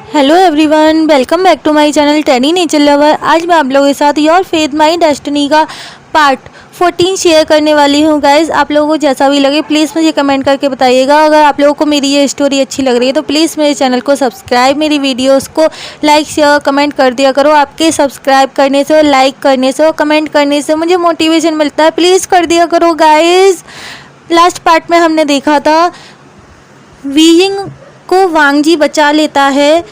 Hello everyone, welcome back to my channel टेनी nature lover. आज मैं आप लोगों के साथ योर फेथ माय डेस्टिनी का पार्ट 14 शेयर करने वाली हूँ। गाइज, आप लोगों को जैसा भी लगे प्लीज़ मुझे कमेंट करके बताइएगा। अगर आप लोगों को मेरी ये स्टोरी अच्छी लग रही है तो प्लीज़ मेरे चैनल को सब्सक्राइब, मेरी वीडियोस को लाइक शेयर कमेंट कर दिया करो। आपके सब्सक्राइब करने से और लाइक करने से और कमेंट करने से मुझे मोटिवेशन मिलता है, प्लीज़ कर दिया करो गाइज। लास्ट पार्ट में हमने देखा था वीयिंग को वांगजी बचा लेता है,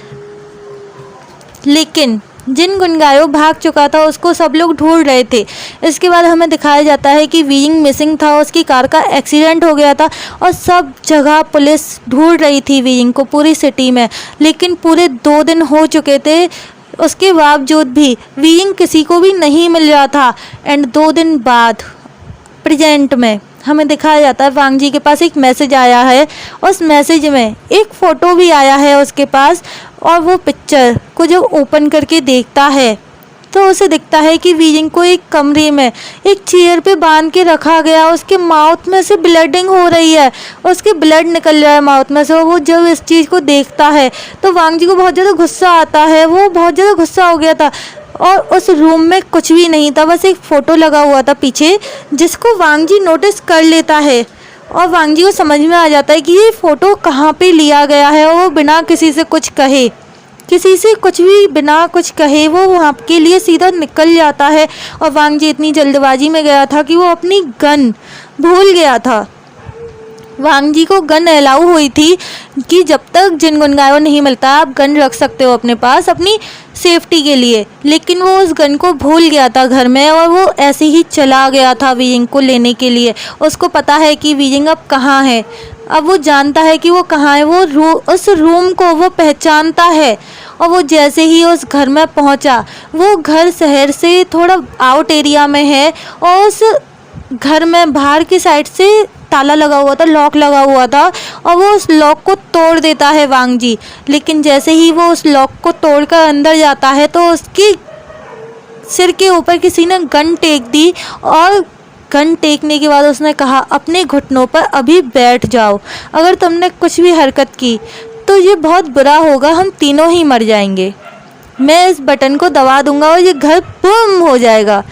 लेकिन जिन गुनगायो भाग चुका था उसको सब लोग ढूंढ रहे थे। इसके बाद हमें दिखाया जाता है कि वीइंग मिसिंग था, उसकी कार का एक्सीडेंट हो गया था और सब जगह पुलिस ढूंढ रही थी वीइंग को पूरी सिटी में। लेकिन पूरे 2 दिन हो चुके थे, उसके बावजूद भी वीइंग किसी को भी नहीं मिल रहा था। एंड 2 दिन बाद प्रेजेंट में हमें दिखाया जाता है वांगजी के पास एक मैसेज आया है। उस मैसेज में एक फ़ोटो भी आया है उसके पास, और वो पिक्चर को जब ओपन करके देखता है तो उसे दिखता है कि वीइंग को एक कमरे में एक चेयर पे बांध के रखा गया। उसके माउथ में से ब्लडिंग हो रही है, उसके ब्लड निकल रहा है माउथ में से। और वो जब इस चीज़ को देखता है तो वांगजी को बहुत ज़्यादा गुस्सा आता है। वो बहुत ज़्यादा गुस्सा हो गया था और उस रूम में कुछ भी नहीं था, बस एक फ़ोटो लगा हुआ था पीछे, जिसको वांगजी नोटिस कर लेता है। और वांगजी को समझ में आ जाता है कि ये फ़ोटो कहाँ पे लिया गया है। और वो बिना किसी से कुछ कहे, किसी से कुछ भी बिना कुछ कहे वो वहाँ के लिए सीधा निकल जाता है। और वांगजी इतनी जल्दबाजी में गया था कि वो अपनी गन भूल गया था। वांगजी को गन अलाउ हुई थी कि जब तक जिन गुनगायो नहीं मिलता आप गन रख सकते हो अपने पास अपनी सेफ्टी के लिए, लेकिन वो उस गन को भूल गया था घर में और वो ऐसे ही चला गया था वीइंग को लेने के लिए। उसको पता है कि वीइंग अब कहाँ है, अब वो जानता है कि वो कहाँ है। वो उस रूम को वो पहचानता है। और वो जैसे ही उस घर में पहुंचा, वो घर शहर से थोड़ा आउट एरिया में है और उस घर में बाहर की साइड से ताला लगा हुआ था, लॉक लगा हुआ था, और वो उस लॉक को तोड़ देता है वांगजी। लेकिन जैसे ही वो उस लॉक को तोड़कर अंदर जाता है तो उसकी सिर के ऊपर किसी ने गन टेक दी। और गन टेकने के बाद उसने कहा, अपने घुटनों पर अभी बैठ जाओ, अगर तुमने कुछ भी हरकत की तो ये बहुत बुरा होगा, हम तीनों ही मर जाएंगे। मैं इस बटन को दबा दूंगा और ये घर बम हो जाएगा।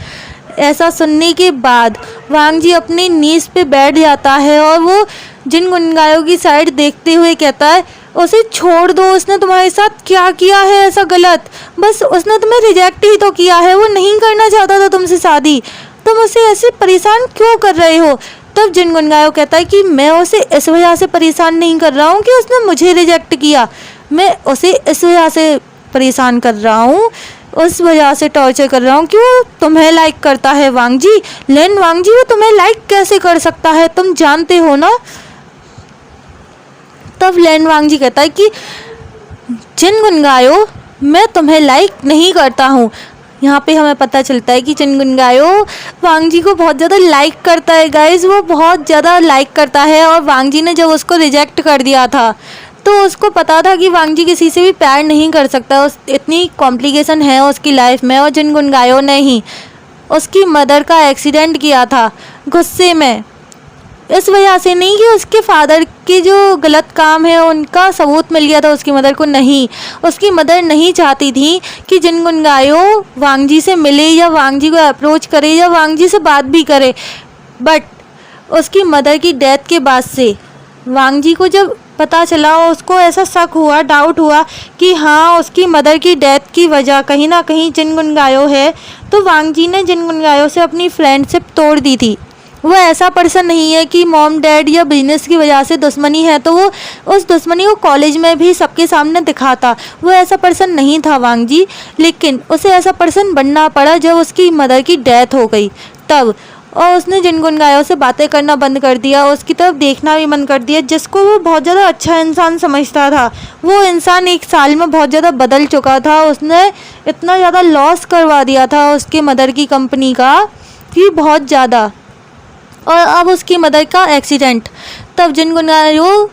ऐसा सुनने के बाद वांगजी अपनी नीज पे बैठ जाता है और वो जिन गुनगायों की साइड देखते हुए कहता है, उसे छोड़ दो, उसने तुम्हारे साथ क्या किया है ऐसा गलत, बस उसने तुम्हें रिजेक्ट ही तो किया है, वो नहीं करना चाहता था तुमसे शादी, तुम उसे ऐसे परेशान क्यों कर रहे हो। तब जिन गुनगायो कहता है कि मैं उसे इस वजह से परेशान नहीं कर रहा हूँ कि उसने मुझे रिजेक्ट किया, मैं उसे इस वजह से परेशान कर रहा हूँ, उस वजह से टॉर्चर कर रहा हूँ कि वो तुम्हें लाइक करता है। वांगजी, लेन वांगजी, वो तुम्हें लाइक कैसे कर सकता है, तुम जानते हो ना। तब लेन वांगजी कहता है कि जिन गुनगायो, मैं तुम्हें लाइक नहीं करता हूँ। यहाँ पे हमें पता चलता है कि जिन गुनगायो वांगजी को बहुत ज़्यादा लाइक करता है। गाइज, वो बहुत ज़्यादा लाइक करता है। और वांगजी ने जब उसको रिजेक्ट कर दिया था तो उसको पता था कि वांगजी किसी से भी प्यार नहीं कर सकता, उस इतनी कॉम्प्लिकेशन है उसकी लाइफ में। और जिन गुनगायो ने ही उसकी मदर का एक्सीडेंट किया था गुस्से में, इस वजह से नहीं कि उसके फादर के जो गलत काम है उनका सबूत मिल गया था उसकी मदर को, नहीं, उसकी मदर नहीं चाहती थी कि जिन गुनगायो वांगजी से मिले या वांगजी को अप्रोच करे या वांगजी से बात भी करे। बट उसकी मदर की डेथ के बाद से वांगजी को जब पता चला, उसको ऐसा शक हुआ, डाउट हुआ कि हाँ, उसकी मदर की डेथ की वजह कहीं ना कहीं जिन गुनगायो है, तो वांगजी ने जिन गुनगायो से अपनी फ्रेंडशिप तोड़ दी थी। वो ऐसा पर्सन नहीं है कि मॉम डैड या बिजनेस की वजह से दुश्मनी है तो वो उस दुश्मनी को कॉलेज में भी सबके सामने दिखाता, वो ऐसा पर्सन नहीं था वांगजी। लेकिन उसे ऐसा पर्सन बनना पड़ा जब उसकी मदर की डेथ हो गई तब। और उसने जिन गुनगायों से बातें करना बंद कर दिया, उसकी तरफ देखना भी बंद कर दिया, जिसको वो बहुत ज़्यादा अच्छा इंसान समझता था। वो इंसान 1 साल में बहुत ज़्यादा बदल चुका था। उसने इतना ज़्यादा लॉस करवा दिया था उसके मदर की कंपनी का कि बहुत ज़्यादा। और अब उसकी मदर का एक्सीडेंट, तब जिन गुनगायो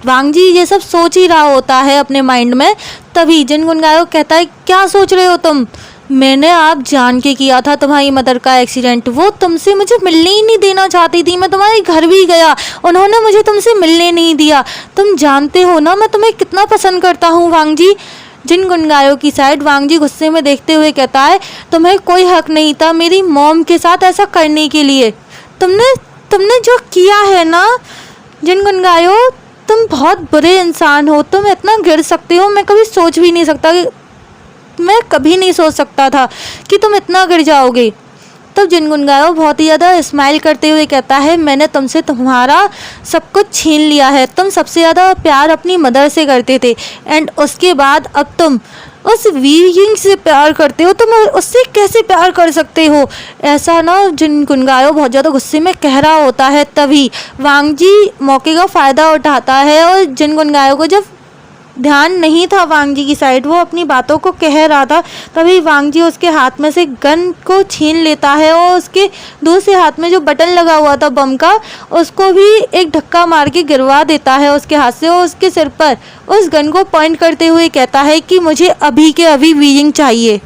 वांगजी ये सब सोच ही रहा होता है अपने माइंड में, तभी जिन गुनगायो कहता है, क्या सोच रहे हो तुम, मैंने आप जान के किया था तुम्हारी मदर का एक्सीडेंट। वो तुमसे मुझे मिलने ही नहीं देना चाहती थी। मैं तुम्हारे घर भी गया, उन्होंने मुझे तुमसे मिलने नहीं दिया। तुम जानते हो ना मैं तुम्हें कितना पसंद करता हूँ वांग जी। जिन गुनगायों की साइड वांग जी गुस्से में देखते हुए कहता है, तुम्हें कोई हक नहीं था मेरी मॉम के साथ ऐसा करने के लिए। तुमने जो किया है ना जिन गुनगायों, तुम बहुत बुरे इंसान हो। तुम इतना गिर सकते हो, मैं कभी सोच भी नहीं सकता कि मैं कभी नहीं सोच सकता था कि तुम इतना गिर जाओगे। तब जिन गुनगायों बहुत ही ज़्यादा स्माइल करते हुए कहता है, मैंने तुमसे तुम्हारा सब कुछ छीन लिया है। तुम सबसे ज़्यादा प्यार अपनी मदर से करते थे एंड उसके बाद अब तुम उस वीइंग से प्यार करते हो। तुम उससे कैसे प्यार कर सकते हो? ऐसा ना जिन गुनगायों बहुत ज़्यादा गुस्से में कह रहा होता है। तभी वांग जी मौके का फ़ायदा उठाता है और जिन गुनगायों को जब ध्यान नहीं था वांग जी की साइड, वो अपनी बातों को कह रहा था, तभी वांग जी उसके हाथ में से गन को छीन लेता है और उसके दूसरे हाथ में जो बटन लगा हुआ था बम का, उसको भी एक धक्का मार के गिरवा देता है उसके हाथ से और उसके सिर पर उस गन को पॉइंट करते हुए कहता है कि मुझे अभी के अभी वीइंग चाहिए।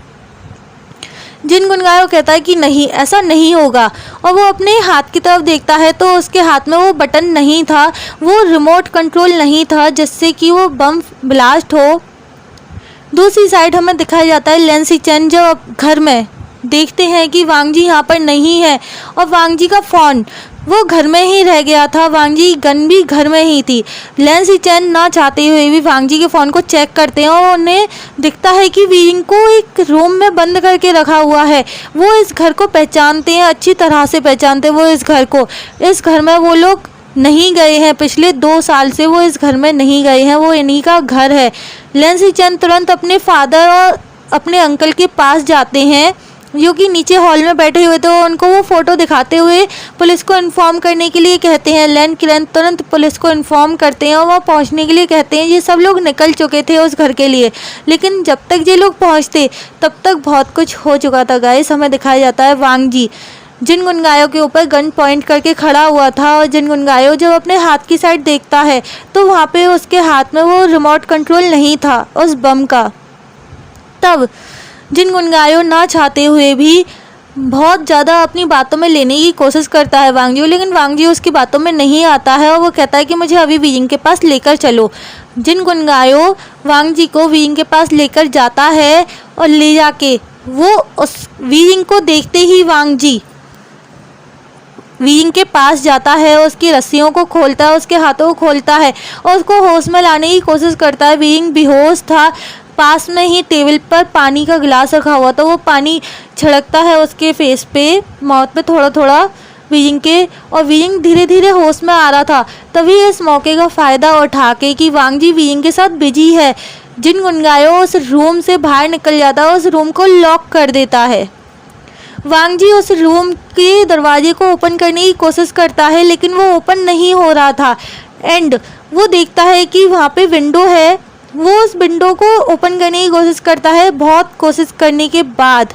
जिन गुनगायों कहता है कि नहीं, ऐसा नहीं होगा और वो अपने हाथ की तरफ देखता है तो उसके हाथ में वो बटन नहीं था, वो रिमोट कंट्रोल नहीं था जिससे कि वो बम ब्लास्ट हो। दूसरी साइड हमें दिखाया जाता है लेन सिचेन जब घर में देखते हैं कि वांग जी यहाँ पर नहीं है और वांग जी का फ़ोन वो घर में ही रह गया था। वांग जी गन भी घर में ही थी। लेन सिचेन ना चाहते हुए भी वांग जी के फ़ोन को चेक करते हैं और उन्हें दिखता है कि वीइंग को एक रूम में बंद करके रखा हुआ है। वो इस घर को पहचानते हैं, अच्छी तरह से पहचानते हैं वो इस घर को। इस घर में वो लोग नहीं गए हैं, पिछले 2 साल से वो इस घर में नहीं गए हैं, वो इन्हीं का घर है। लेन सिचेन तुरंत अपने फादर और अपने अंकल के पास जाते हैं जो कि नीचे हॉल में बैठे हुए थे। उनको वो फ़ोटो दिखाते हुए पुलिस को इन्फॉर्म करने के लिए कहते हैं। लेन किरण तुरंत पुलिस को इन्फॉर्म करते हैं और वहाँ पहुँचने के लिए कहते हैं। ये सब लोग निकल चुके थे उस घर के लिए, लेकिन जब तक ये लोग पहुँचते तब तक बहुत कुछ हो चुका था। गाइस हमें दिखाया जाता है वांग जी जिन गुनगायों के ऊपर गन पॉइंट करके खड़ा हुआ था और जिन गुनगायों जब अपने हाथ की साइड देखता है तो वहाँ पे उसके हाथ में वो रिमोट कंट्रोल नहीं था उस बम का। तब जिन गुनगायों ना चाहते हुए भी बहुत ज़्यादा अपनी बातों में लेने की कोशिश करता है वांग जी, लेकिन वांग जी उसकी बातों में नहीं आता है और वो कहता है कि मुझे अभी वीइंग के पास लेकर चलो। जिन गुनगायों वांग जी को वीइंग के पास लेकर जाता है और ले जाके वो उस वीइंग को देखते ही वांग जी वीइंग के पास जाता है, उसकी रस्सियों को खोलता है, उसके हाथों को खोलता है और उसको होश में लाने की कोशिश करता है। वीइंग बेहोश था। पास में ही टेबल पर पानी का गिलास रखा हुआ था, वो पानी छिड़कता है उसके फेस पे, माउथ पे थोड़ा थोड़ा वीइंग के, और वीइंग धीरे धीरे होश में आ रहा था। तभी इस मौके का फ़ायदा उठा के कि वांग जी वीइंग के साथ बिजी है, जिन गुनगायों उस रूम से बाहर निकल जाता है, उस रूम को लॉक कर देता है। वांग जी उस रूम के दरवाजे को ओपन करने की कोशिश करता है लेकिन वो ओपन नहीं हो रहा था एंड वो देखता है कि वहाँ पे विंडो है। वो उस विंडो को ओपन करने की कोशिश करता है। बहुत कोशिश करने के बाद,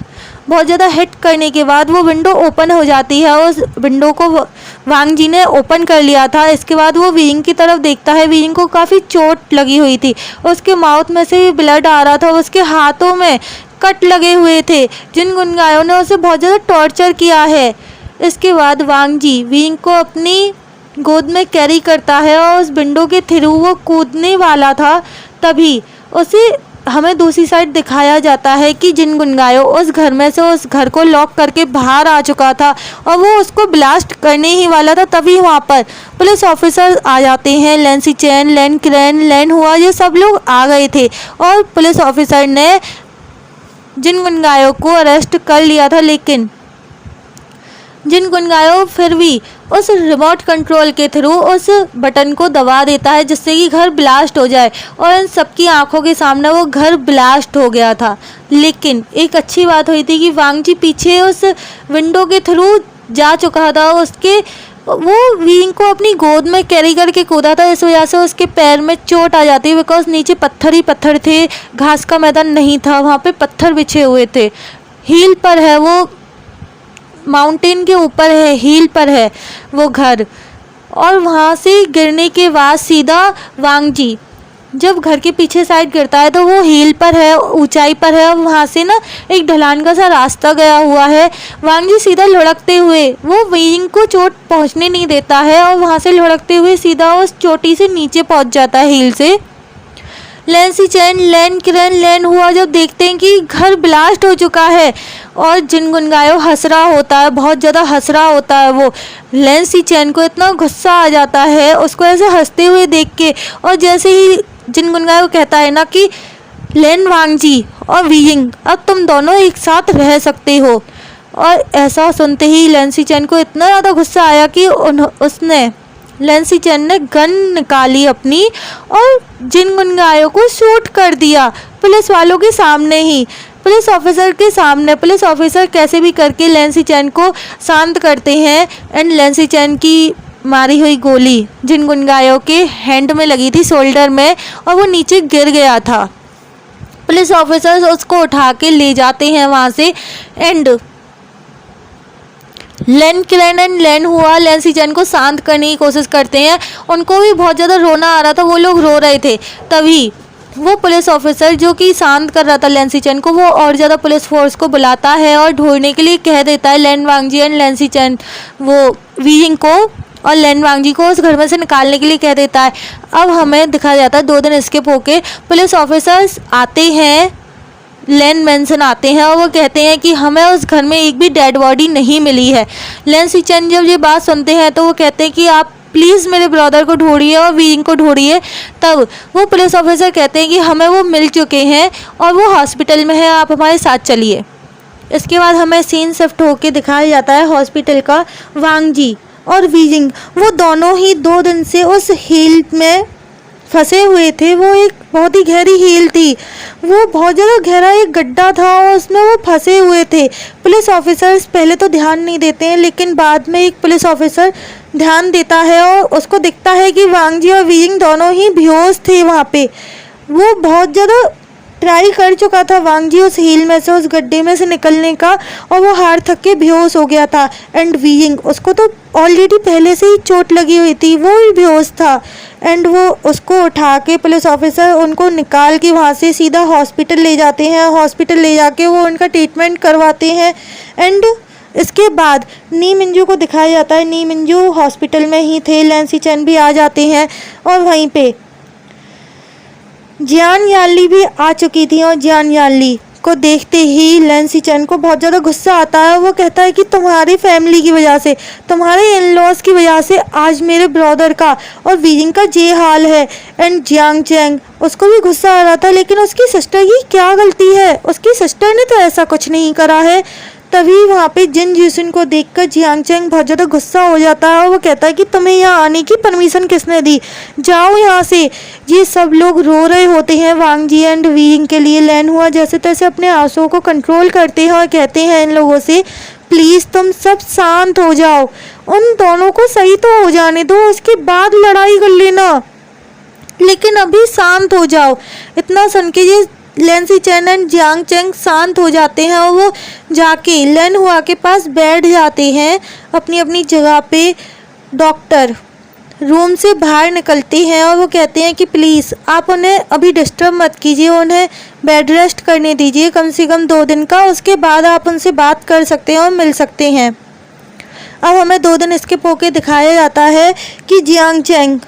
बहुत ज़्यादा हिट करने के बाद वो विंडो ओपन हो जाती है। उस विंडो को वांग जी ने ओपन कर लिया था। इसके बाद वो वीइंग की तरफ देखता है। वीइंग को काफ़ी चोट लगी हुई थी, उसके माउथ में से ब्लड आ रहा था, उसके हाथों में कट लगे हुए थे। जिन गुनगायों ने उसे बहुत ज़्यादा टॉर्चर किया है। इसके बाद वांग जी वीइंग को अपनी गोद में कैरी करता है और उस विंडो के थ्रू वो कूदने वाला था। तभी उसे हमें दूसरी साइड दिखाया जाता है कि जिन गुनगायों उस घर में से उस घर को लॉक करके बाहर आ चुका था और वो उसको ब्लास्ट करने ही वाला था। तभी वहाँ पर पुलिस ऑफिसर आ जाते हैं। लेन सिचेन, लेन किरण, लेन हुआ, ये सब लोग आ गए थे और पुलिस ऑफिसर ने जिन गुनगायों को अरेस्ट कर लिया था। लेकिन जिन गुनगायों फिर भी उस रिमोट कंट्रोल के थ्रू उस बटन को दबा देता है जिससे कि घर ब्लास्ट हो जाए और इन सबकी आंखों के सामने वो घर ब्लास्ट हो गया था। लेकिन एक अच्छी बात हुई थी कि वांग जी पीछे उस विंडो के थ्रू जा चुका था। वो वीइंग को अपनी गोद में कैरी करके कूदा था, इस वजह से उसके पैर में चोट आ जाती है बिकॉज नीचे पत्थर ही पत्थर थे, घास का मैदान नहीं था, वहाँ पे पत्थर बिछे हुए थे। हील पर है, वो माउंटेन के ऊपर है, हील पर है वो घर, और वहाँ से गिरने के बाद सीधा वांग जी जब घर के पीछे साइड गिरता है तो वो हिल पर है, ऊंचाई पर है, और वहाँ से ना एक ढलान का सा रास्ता गया हुआ है। वांग जी सीधा लुढ़कते हुए वो वीइंग को चोट पहुँचने नहीं देता है और वहाँ से लुढ़कते हुए सीधा उस चोटी से नीचे पहुँच जाता है हिल से। लैंसी चैन, लैन किरण, लैन हुआ जब देखते हैं कि घर ब्लास्ट हो चुका है और जिन गुनगायो हंस रहा होता है, बहुत ज़्यादा हंस रहा होता है वो। लैंसी चैन को इतना गुस्सा आ जाता है उसको ऐसे हंसते हुए देख के, और जैसे ही जिन गुनगायो कहता है ना कि लैन वांग जी और वीइंग अब तुम दोनों एक साथ रह सकते हो, और ऐसा सुनते ही लैंसी चैन को इतना ज़्यादा गुस्सा आया कि उसने लैंसी चैन ने गन निकाली अपनी और जिन गुनगायों को शूट कर दिया पुलिस वालों के सामने ही, पुलिस ऑफिसर के सामने। पुलिस ऑफिसर कैसे भी करके लैंसी चैन को शांत करते हैं एंड लैंसी चैन की मारी हुई गोली जिन गुनगायों के हैंड में लगी थी, शोल्डर में, और वो नीचे गिर गया था। पुलिस ऑफिसर्स उसको उठा के ले जाते हैं वहाँ से एंड लैन किरण एंड लैन हुआ लैंसी चैन को शांत करने की कोशिश करते हैं। उनको भी बहुत ज़्यादा रोना आ रहा था, वो लोग रो रहे थे। तभी वो पुलिस ऑफिसर जो कि शांत कर रहा था लैंसी चैन को, वो और ज़्यादा पुलिस फोर्स को बुलाता है और ढूंढने के लिए कह देता है लैन वांग जी एंड लैंसी चैन वो वीइंग को और लैन वांग जी को उस घर में से निकालने के लिए कह देता है। अब हमें दिखाया जाता है 2 दिन स्किप होके पुलिस ऑफिसर्स आते हैं, लैन मैंसन आते हैं और वो कहते हैं कि हमें उस घर में एक भी डेड बॉडी नहीं मिली है। लैंसी चैन जब ये बात सुनते हैं तो वो कहते हैं कि आप प्लीज़ मेरे ब्रदर को ढूंढिए और वीइंग को ढूंढिए। तब वो पुलिस ऑफिसर कहते हैं कि हमें वो मिल चुके हैं और वो हॉस्पिटल में है, आप हमारे साथ चलिए। इसके बाद हमें सीन शिफ्ट होके दिखाया जाता है हॉस्पिटल का। वांग जी और वीइंग वो दोनों ही 2 दिन से उस हिल में फंसे हुए थे। वो एक बहुत ही गहरी हील थी, वो बहुत ज़्यादा गहरा एक गड्ढा था और उसमें वो फंसे हुए थे। पुलिस ऑफिसर्स पहले तो ध्यान नहीं देते हैं, लेकिन बाद में एक पुलिस ऑफिसर ध्यान देता है और उसको दिखता है कि वांग जी और वीइंग दोनों ही बेहोश थे वहाँ पे। वो बहुत ज़्यादा ट्राई कर चुका था वांग जी उस हील में से, उस गड्ढे में से निकलने का, और वो हार थक के बेहोश हो गया था। एंड वीइंग उसको तो ऑलरेडी पहले से ही चोट लगी हुई थी, वो भी बेहोश था। एंड वो उसको उठा के पुलिस ऑफिसर उनको निकाल के वहाँ से सीधा हॉस्पिटल ले जाते हैं। हॉस्पिटल ले जाके वो उनका ट्रीटमेंट करवाते हैं। एंड इसके बाद नी मिंजू को दिखाया जाता है। नी मिंजू हॉस्पिटल में ही थे, लैंसी चैन भी आ जाते हैं और वहीं पे जियान याली भी आ चुकी थी। और जियान याली को देखते ही लैंसी चैन को बहुत ज़्यादा गुस्सा आता है। वो कहता है कि तुम्हारी फैमिली की वजह से, तुम्हारे इन लॉज की वजह से आज मेरे ब्रदर का और वीइंग का ये हाल है। एंड जियांग चैंग उसको भी गुस्सा आ रहा था, लेकिन उसकी सिस्टर की क्या गलती है, उसकी सिस्टर ने तो ऐसा कुछ नहीं करा है। तभी वहाँ पे जिन जिसन को देखकर जियांग चैंग बहुत ज़्यादा गुस्सा हो जाता है और वो कहता है कि तुम्हें यहाँ आने की परमिशन किसने दी, जाओ यहाँ से। ये सब लोग रो रहे होते हैं वांग जी एंड वीइंग के लिए। लैन हुआ जैसे तैसे अपने आंसुओं को कंट्रोल करते हैं और कहते हैं इन लोगों से प्लीज़ तुम सब शांत हो जाओ, उन दोनों को सही तो हो जाने दो, उसके बाद लड़ाई कर लेना, लेकिन अभी शांत हो जाओ। इतना सुन के ये लैंसी चैन एंड जियांग चैंग शांत हो जाते हैं और वो जाके लैन हुआ के पास बैठ जाते हैं अपनी अपनी जगह पे। डॉक्टर रूम से बाहर निकलते हैं और वो कहते हैं कि प्लीज़ आप उन्हें अभी डिस्टर्ब मत कीजिए, उन्हें बेड रेस्ट करने दीजिए कम से कम 2 दिन का, उसके बाद आप उनसे बात कर सकते हैं और मिल सकते हैं। अब हमें 2 दिन स्किप होके दिखाया जाता है कि जियांग चैंग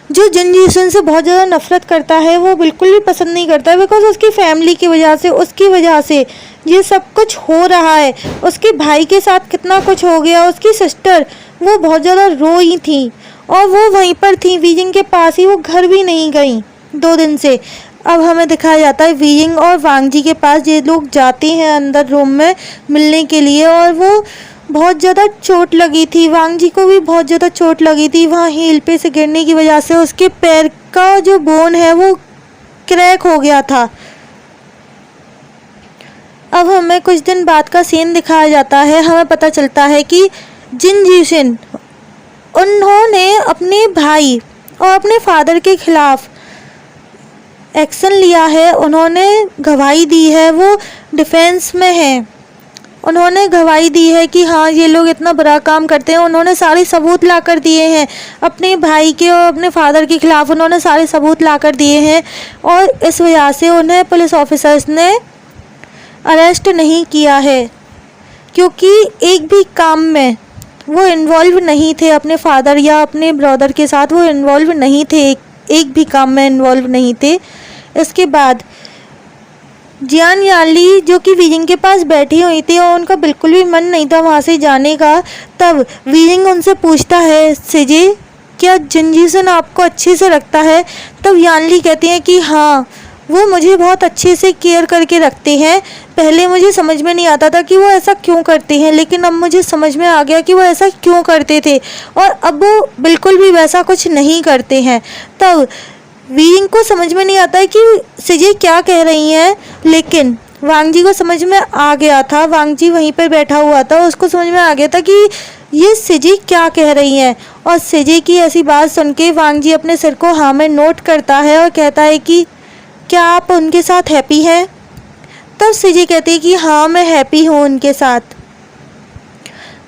जो जिन जिसन से बहुत ज़्यादा नफरत करता है, वो बिल्कुल भी पसंद नहीं करता है, बिकॉज उसकी फैमिली की वजह से, उसकी वजह से ये सब कुछ हो रहा है। उसके भाई के साथ कितना कुछ हो गया, उसकी सिस्टर वो बहुत ज़्यादा रोई थी और वो वहीं पर थी वीइंग के पास ही, वो घर भी नहीं गई 2 दिन से। अब हमें दिखाया जाता है वीइंग और वांग जी के पास ये लोग जाते हैं अंदर रूम में मिलने के लिए, और वो बहुत ज़्यादा चोट लगी थी, वांग जी को भी बहुत ज़्यादा चोट लगी थी। वहाँ हील पे से गिरने की वजह से उसके पैर का जो बोन है वो क्रैक हो गया था। अब हमें कुछ दिन बाद का सीन दिखाया जाता है। हमें पता चलता है कि जिन जिसन उन्होंने अपने भाई और अपने फादर के खिलाफ एक्शन लिया है, उन्होंने गवाही दी है, वो डिफेंस में है उन्होंने गवाही दी है कि हाँ ये लोग इतना बुरा काम करते हैं। उन्होंने सारे सबूत ला कर दिए हैं अपने भाई के और अपने फादर के खिलाफ, उन्होंने सारे सबूत ला कर दिए हैं और इस वजह से उन्हें पुलिस ऑफिसर्स ने अरेस्ट नहीं किया है, क्योंकि एक भी काम में वो इन्वॉल्व नहीं थे। अपने फादर या अपने ब्रदर के साथ वो इन्वॉल्व नहीं थे, एक भी काम में इन्वॉल्व नहीं थे। इसके बाद जियान यानली जो कि वीजिंग के पास बैठी हुई थी और उनका बिल्कुल भी मन नहीं था वहाँ से जाने का, तब वीजिंग उनसे पूछता है, सिजे क्या जिनजीसन आपको अच्छे से रखता है? तब यानली कहती हैं कि हाँ, वो मुझे बहुत अच्छे से केयर करके रखते हैं। पहले मुझे समझ में नहीं आता था कि वो ऐसा क्यों करते हैं, लेकिन अब मुझे समझ में आ गया कि वो ऐसा क्यों करते थे और अब वो बिल्कुल भी वैसा कुछ नहीं करते हैं। तब वीइंग को समझ में नहीं आता है कि सिजे क्या कह रही हैं, लेकिन वांग जी को समझ में आ गया था। वांग जी वहीं पर बैठा हुआ था, उसको समझ में आ गया था कि ये सिजे क्या कह रही हैं। और सिजे की ऐसी बात सुन के वांग जी अपने सिर को हाँ में नोट करता है और कहता है कि क्या आप उनके साथ हैप्पी हैं? तब सिजे कहती है कि हाँ मैं हैप्पी हूँ उनके साथ।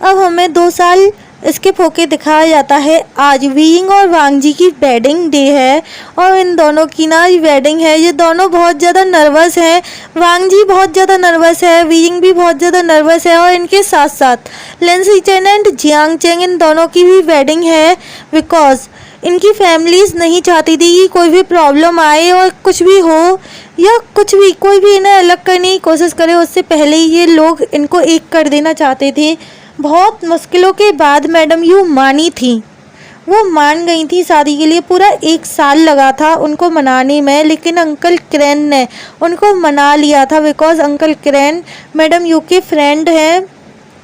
अब हमें 2 साल इसके फोके दिखाया जाता है। आज वीइंग और वांग जी की वेडिंग डे है और इन दोनों की ना वेडिंग है। ये दोनों बहुत ज़्यादा नर्वस हैं। वांग जी बहुत ज़्यादा नर्वस है, वीइंग भी बहुत ज़्यादा नर्वस है और इनके साथ साथ लिन सिचेन एंड जियांग चेंग इन दोनों की भी वेडिंग है, बिकॉज इनकी फैमिलीज़ नहीं चाहती थी कि कोई भी प्रॉब्लम आए और कुछ भी हो या कुछ भी कोई भी इन्हें अलग करने की कोशिश करे, उससे पहले ही ये लोग इनको एक कर देना चाहते थे। बहुत मुश्किलों के बाद मैडम यू मानी थी, वो मान गई थी शादी के लिए। पूरा 1 साल लगा था उनको मनाने में, लेकिन अंकल क्रेन ने उनको मना लिया था, because uncle crane madam you के फ्रेंड हैं।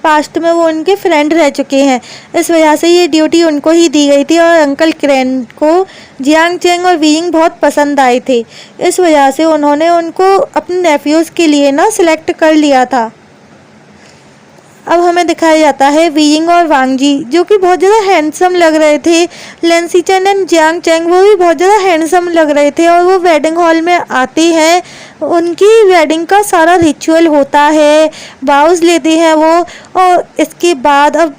पास्ट में वो उनके फ्रेंड रह चुके हैं, इस वजह से ये ड्यूटी उनको ही दी गई थी और अंकल क्रेन को जियांग चेंग और वीइंग बहुत पसंद आए थे। इस वजह से उन्होंने उनको अपने नेफ्यूज़ के लिए ना सिलेक्ट कर लिया था। अब हमें दिखाया जाता है वीइंग और वांग जी जो कि बहुत ज़्यादा हैंडसम लग रहे थे। लिन सिचेन एंड जियांग चेंग वो भी बहुत ज़्यादा हैंडसम लग रहे थे और वो वेडिंग हॉल में आते हैं। उनकी वेडिंग का सारा रिचुअल होता है, वाउज लेते हैं वो, और इसके बाद अब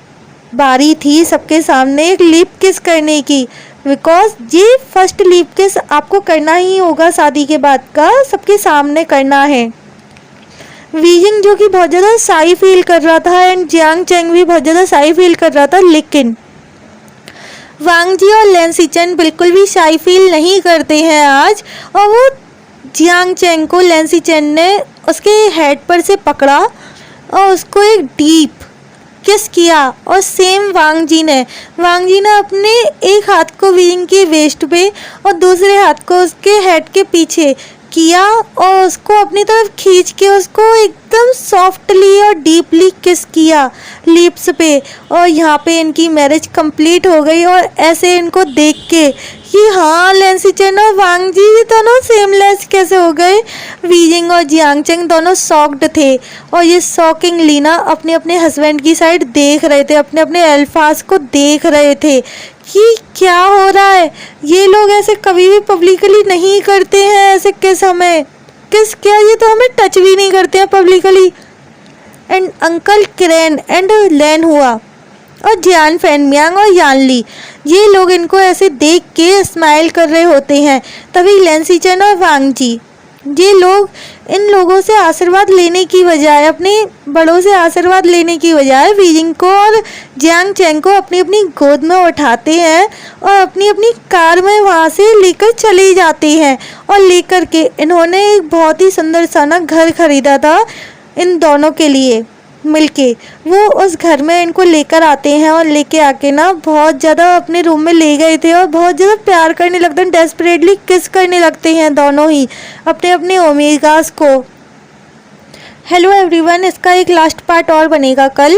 बारी थी सबके सामने एक लिप किस करने की, बिकॉज ये फर्स्ट लिप किस आपको करना ही होगा शादी के बाद का, सबके सामने करना है। वीइंग जो कि बहुत ज़्यादा शाई फील कर रहा था एंड जियांग चेंग भी बहुत ज़्यादा शाई फील कर रहा था, लेकिन वांग जी और लिन सिचेन बिल्कुल भी शाई फील नहीं करते हैं आज। और वो जियांग चेंग को लिन सिचेन ने उसके हेड पर से पकड़ा और उसको एक डीप किस किया और सेम वांग जी ने अपने एक हाथ को वीइंग के वेस्ट पे और दूसरे हाथ को उसके हेड के पीछे किया और उसको अपनी तरफ खींच के उसको एकदम सॉफ्टली और डीपली किस किया लिप्स पे। और यहाँ पे इनकी मैरिज कंप्लीट हो गई। और ऐसे इनको देख के कि हाँ लिन सिचेन और वांग जी दोनों सेमलेस कैसे हो गए, वीइंग और जियांग चेंग दोनों शॉक्ड थे और ये शॉकिंगली ना अपने अपने हस्बैंड की साइड देख रहे थे, अपने अपने अल्फाज को देख रहे थे कि क्या हो रहा है। ये लोग ऐसे कभी भी पब्लिकली नहीं करते हैं, ऐसे किस हमें किस क्या ये तो हमें टच भी नहीं करते हैं publicly. And uncle crane and लैन हुआ और जियान फेनमियांग और यानली ये लोग इनको ऐसे देख के स्माइल कर रहे होते हैं। तभी लिन सिचेन और वांग जी ये लोग इन लोगों से आशीर्वाद लेने की बजाय, अपने बड़ों से आशीर्वाद लेने की बजाय वीइंग को और जियांग चेंग को अपनी अपनी गोद में उठाते हैं और अपनी अपनी कार में वहाँ से लेकर चले जाते हैं। और लेकर के इन्होंने एक बहुत ही सुंदर सा ना घर खरीदा था इन दोनों के लिए मिलके। वो उस घर में इनको लेकर आते हैं और लेके आके ना बहुत ज़्यादा अपने रूम में ले गए थे और बहुत ज़्यादा प्यार करने लगते हैं, डेस्परेटली किस करने लगते हैं दोनों ही अपने अपने ओमेगास को। हेलो एवरीवन, इसका एक लास्ट पार्ट और बनेगा, कल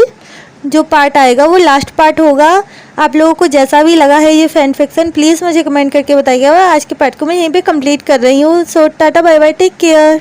जो पार्ट आएगा वो लास्ट पार्ट होगा। आप लोगों को जैसा भी लगा है ये फैन फिक्शन प्लीज़ मुझे कमेंट करके बताइएगा। आज के पार्ट को मैं यहीं पे कंप्लीट कर रही हूँ। So tata bye bye, take care.